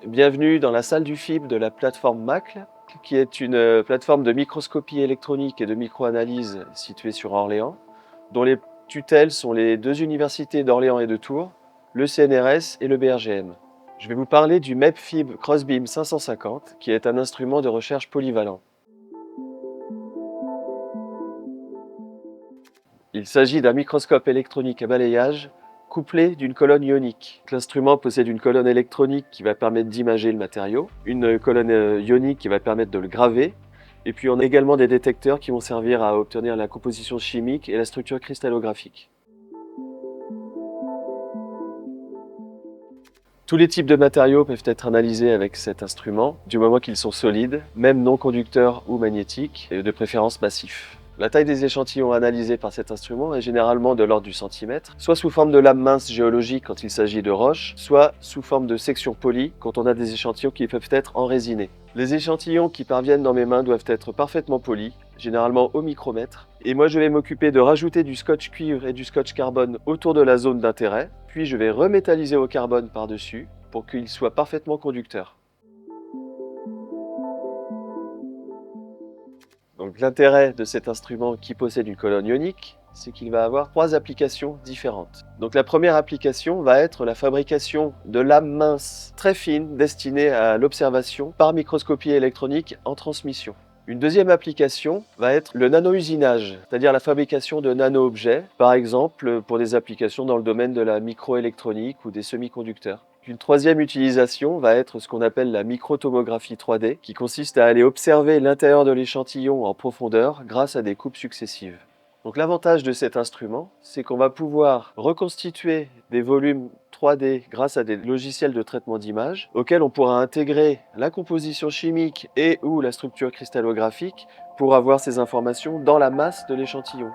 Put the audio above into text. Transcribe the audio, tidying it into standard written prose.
Bienvenue dans la salle du FIB de la plateforme MACL, qui est une plateforme de microscopie électronique et de microanalyse située sur Orléans, dont les tutelles sont les deux universités d'Orléans et de Tours, le CNRS et le BRGM. Je vais vous parler du MEP-FIB Crossbeam 550, qui est un instrument de recherche polyvalent. Il s'agit d'un microscope électronique à balayage couplé d'une colonne ionique. L'instrument possède une colonne électronique qui va permettre d'imager le matériau, une colonne ionique qui va permettre de le graver, et puis on a également des détecteurs qui vont servir à obtenir la composition chimique et la structure cristallographique. Tous les types de matériaux peuvent être analysés avec cet instrument, du moment qu'ils sont solides, même non conducteurs ou magnétiques, et de préférence massifs. La taille des échantillons analysés par cet instrument est généralement de l'ordre du centimètre, soit sous forme de lames minces géologiques quand il s'agit de roches, soit sous forme de sections polies quand on a des échantillons qui peuvent être enrésinés. Les échantillons qui parviennent dans mes mains doivent être parfaitement polis, généralement au micromètre, et moi je vais m'occuper de rajouter du scotch cuivre et du scotch carbone autour de la zone d'intérêt, puis je vais remétalliser au carbone par-dessus pour qu'il soit parfaitement conducteur. Donc l'intérêt de cet instrument qui possède une colonne ionique, c'est qu'il va avoir trois applications différentes. Donc la première application va être la fabrication de lames minces très fines destinées à l'observation par microscopie électronique en transmission. Une deuxième application va être le nano-usinage, c'est-à-dire la fabrication de nano-objets, par exemple pour des applications dans le domaine de la microélectronique ou des semi-conducteurs. Une troisième utilisation va être ce qu'on appelle la microtomographie 3D, qui consiste à aller observer l'intérieur de l'échantillon en profondeur grâce à des coupes successives. Donc l'avantage de cet instrument, c'est qu'on va pouvoir reconstituer des volumes 3D grâce à des logiciels de traitement d'image auxquels on pourra intégrer la composition chimique et ou la structure cristallographique pour avoir ces informations dans la masse de l'échantillon.